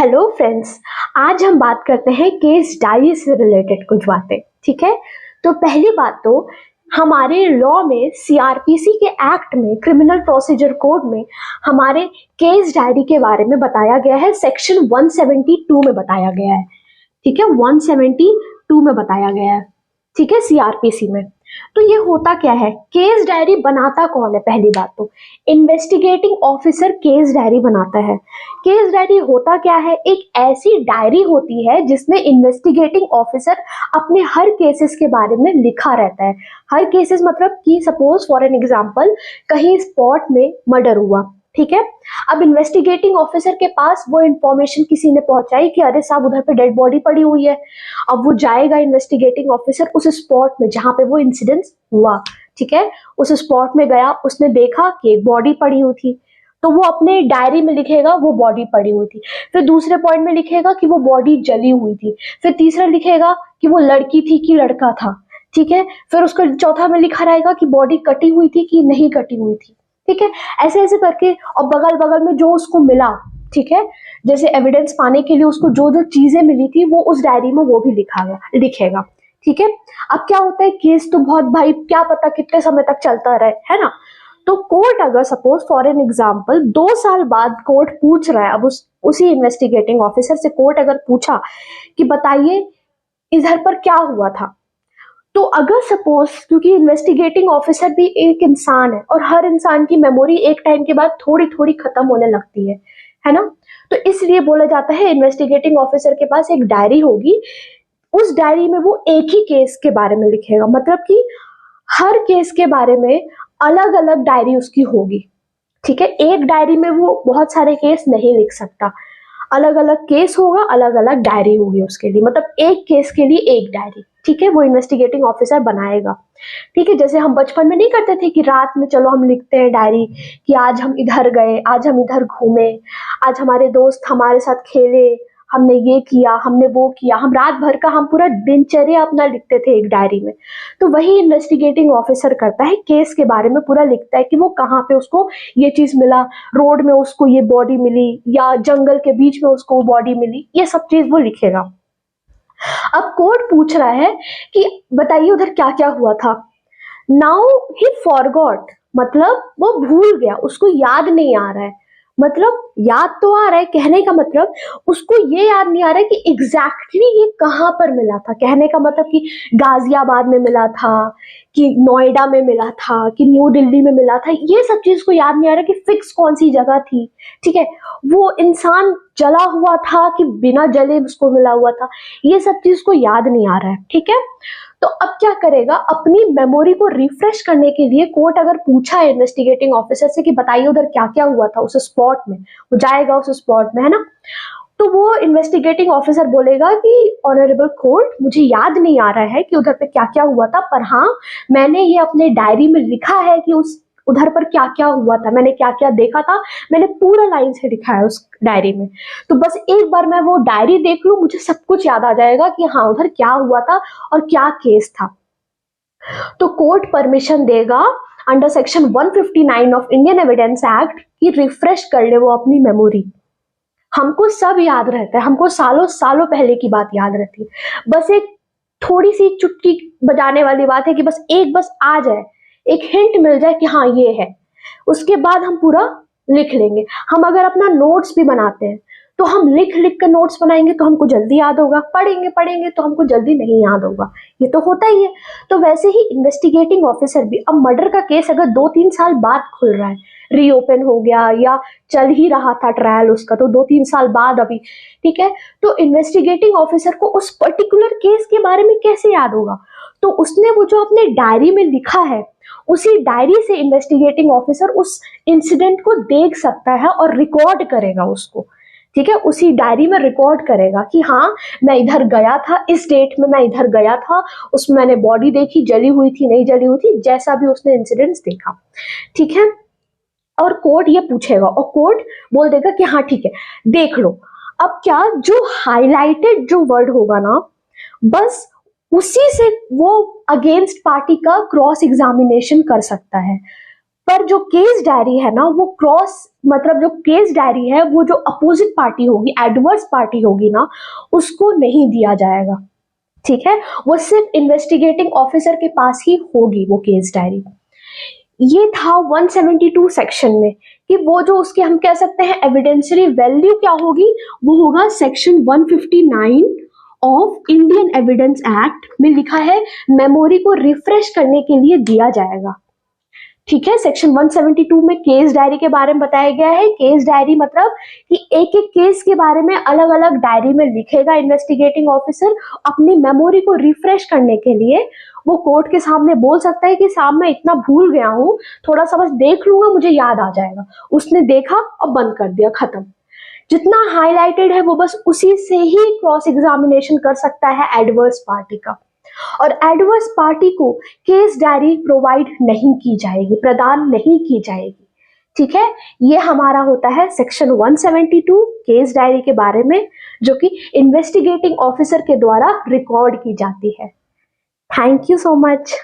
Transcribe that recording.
Hello friends. आज हम बात करते हैं केस डायरी से रिलेटेड कुछ बातें। ठीक है, तो पहली बात तो हमारे लॉ में सीआरपीसी के एक्ट में क्रिमिनल प्रोसीजर कोड में हमारे केस डायरी के बारे में बताया गया है। सेक्शन 172 में बताया गया है। ठीक है, 172 में बताया गया है। ठीक है, सीआरपीसी में। तो ये होता क्या है, केस डायरी बनाता कौन है? पहली बात तो इन्वेस्टिगेटिंग ऑफिसर केस डायरी बनाता है। केस डायरी होता क्या है? एक ऐसी डायरी होती है जिसमें इन्वेस्टिगेटिंग ऑफिसर अपने हर केसेस के बारे में लिखा रहता है। हर केसेस मतलब कि सपोज फॉर एन एग्जांपल कहीं स्पॉट में मर्डर हुआ। ठीक है, अब इन्वेस्टिगेटिंग ऑफिसर के पास वो इंफॉर्मेशन किसी ने पहुंचाई कि अरे साहब उधर पे डेड बॉडी पड़ी हुई है। अब वो जाएगा इन्वेस्टिगेटिंग ऑफिसर उस स्पॉट में जहां पे वो इंसिडेंट हुआ। ठीक है, उस स्पॉट में गया, उसने देखा कि एक बॉडी पड़ी हुई थी, तो वो अपने डायरी में लिखेगा वो बॉडी पड़ी हुई थी। फिर दूसरे पॉइंट में लिखेगा कि वो बॉडी जली हुई थी। फिर तीसरा लिखेगा कि वो लड़की थी कि लड़का था। ठीक है, फिर उसका चौथा में लिखा रहेगा कि बॉडी कटी हुई थी कि नहीं कटी हुई थी। ठीक है, ऐसे ऐसे करके और बगल बगल में जो उसको मिला, ठीक है, जैसे एविडेंस पाने के लिए उसको जो जो चीजें मिली थी वो उस डायरी में वो भी लिखेगा। ठीक है, अब क्या होता है, केस तो बहुत भाई क्या पता कितने समय तक चलता रहे, है ना। तो कोर्ट अगर सपोज फॉर एन एग्जाम्पल 2 साल बाद कोर्ट पूछ रहा है, अब उसी इन्वेस्टिगेटिंग ऑफिसर से कोर्ट अगर पूछा कि बताइए इधर पर क्या हुआ था, तो अगर सपोज, क्योंकि इन्वेस्टिगेटिंग ऑफिसर भी एक इंसान है और हर इंसान की मेमोरी एक टाइम के बाद थोड़ी थोड़ी खत्म होने लगती है ना। तो इसलिए बोला जाता है इन्वेस्टिगेटिंग ऑफिसर के पास एक डायरी होगी। उस डायरी में वो एक ही केस के बारे में लिखेगा, मतलब कि हर केस के बारे में अलग अलग डायरी उसकी होगी। ठीक है, एक डायरी में वो बहुत सारे केस नहीं लिख सकता। अलग अलग केस होगा, अलग अलग डायरी होगी उसके लिए, मतलब एक केस के लिए एक डायरी। ठीक है, वो इन्वेस्टिगेटिंग ऑफिसर बनाएगा। ठीक है, जैसे हम बचपन में नहीं करते थे कि रात में चलो हम लिखते हैं डायरी कि आज हम इधर गए, आज हम इधर घूमे, आज हमारे दोस्त हमारे साथ खेले, हमने ये किया, हमने वो किया, हम रात भर का हम पूरा दिनचर्या अपना लिखते थे एक डायरी में। तो वही इन्वेस्टिगेटिंग ऑफिसर करता है, केस के बारे में पूरा लिखता है कि वो कहाँ पे उसको ये चीज मिला, रोड में उसको ये बॉडी मिली या जंगल के बीच में उसको बॉडी मिली, ये सब चीज वो लिखेगा। अब कोर्ट पूछ रहा है कि बताइए उधर क्या क्या हुआ था। नाउ ही फॉरगॉट, मतलब वो भूल गया, उसको याद नहीं आ रहा है। मतलब याद तो आ रहा है, कहने का मतलब उसको ये याद नहीं आ रहा है कि एग्जैक्टली ये कहाँ पर मिला था। कहने का मतलब कि गाजियाबाद में मिला था कि नोएडा में मिला था कि न्यू दिल्ली में मिला था, ये सब चीज को याद नहीं आ रहा कि फिक्स कौन सी जगह थी। ठीक है, वो इंसान जला हुआ था कि बिना जले उसको मिला हुआ था, ये सब चीज को याद नहीं आ रहा है। ठीक है, तो अब क्या करेगा, अपनी मेमोरी को रिफ्रेश करने के लिए कोर्ट अगर पूछा है इन्वेस्टिगेटिंग ऑफिसर से कि बताइए उधर क्या क्या हुआ था उस स्पॉट में, वो जाएगा उस स्पॉट में, है ना। तो वो इन्वेस्टिगेटिंग ऑफिसर बोलेगा कि ऑनरेबल कोर्ट, मुझे याद नहीं आ रहा है कि उधर पे क्या क्या हुआ था, पर हाँ मैंने ये अपने डायरी में लिखा है कि उस उधर पर क्या क्या हुआ था, मैंने क्या क्या देखा था, मैंने पूरा लाइन से लिखा है उस डायरी में। तो बस एक बार मैं वो डायरी देख लूं, मुझे सब कुछ याद आ जाएगा कि हाँ उधर क्या हुआ था और क्या केस था। तो कोर्ट परमिशन देगा under section 159 of Indian evidence act कि रिफ्रेश कर ले वो अपनी मेमोरी। हमको सब याद रहता है, हमको सालों सालों पहले की बात याद रहती है, बस एक थोड़ी सी चुटकी बजाने वाली बात है कि बस आ जाए, एक हिंट मिल जाए कि हाँ ये है, उसके बाद हम पूरा लिख लेंगे। हम अगर अपना नोट्स भी बनाते हैं तो हम लिख लिख कर नोट्स बनाएंगे तो हमको जल्दी याद होगा, पढ़ेंगे पढ़ेंगे तो हमको जल्दी नहीं याद होगा, ये तो होता ही है। तो वैसे ही इन्वेस्टिगेटिंग ऑफिसर भी, अब मर्डर का केस अगर 2-3 साल बाद खुल रहा है, रीओपन हो गया या चल ही रहा था ट्रायल उसका, तो 2-3 साल बाद अभी, ठीक है, तो इन्वेस्टिगेटिंग ऑफिसर को उस पर्टिकुलर केस के बारे में कैसे याद होगा? तो उसने वो जो अपने डायरी में लिखा है, उसी डायरी से इन्वेस्टिगेटिंग ऑफिसर उस इंसिडेंट को देख सकता है और रिकॉर्ड करेगा उसको। ठीक है, उसी डायरी में रिकॉर्ड करेगा कि हाँ मैं इधर गया था, इस डेट में मैं इधर गया था, उसमें मैंने बॉडी देखी, जली हुई थी नहीं जली हुई थी, जैसा भी उसने इंसिडेंट्स देखा। ठीक है, और कोर्ट ये पूछेगा और कोर्ट बोल देगा कि हाँ ठीक है देख लो। अब क्या, जो हाईलाइटेड जो वर्ड होगा ना, बस उसी से वो अगेंस्ट पार्टी का क्रॉस एग्जामिनेशन कर सकता है। पर जो केस डायरी है ना वो क्रॉस मतलब जो केस डायरी है वो जो अपोजिट पार्टी होगी, एडवर्स पार्टी होगी ना, उसको नहीं दिया जाएगा। ठीक है, वो सिर्फ इन्वेस्टिगेटिंग ऑफिसर के पास ही होगी वो केस डायरी। ये था 172 सेक्शन में कि वो जो उसके हम कह सकते हैं एविडेंशियरी वैल्यू क्या होगी, वो होगा section 159 of Indian evidence act में लिखा है मेमोरी को रिफ्रेश करने के लिए दिया जाएगा। ठीक है, सेक्शन 172 में केस डायरी के बारे में बताया गया है। केस डायरी मतलब कि एक एक केस के बारे में अलग अलग डायरी में लिखेगा इन्वेस्टिगेटिंग ऑफिसर, अपनी मेमोरी को रिफ्रेश करने के लिए वो कोर्ट के सामने बोल सकता है कि साहब मैं इतना भूल गया हूँ, थोड़ा सा बस देख लूंगा, मुझे याद आ जाएगा। उसने देखा और बंद कर दिया, खत्म। जितना हाईलाइटेड है वो बस उसी से ही क्रॉस एग्जामिनेशन कर सकता है एडवर्स पार्टी का, और एडवर्स पार्टी को केस डायरी प्रोवाइड नहीं की जाएगी, प्रदान नहीं की जाएगी। ठीक है, ये हमारा होता है सेक्शन 172 केस डायरी के बारे में, जो कि इन्वेस्टिगेटिंग ऑफिसर के द्वारा रिकॉर्ड की जाती है। Thank you so much.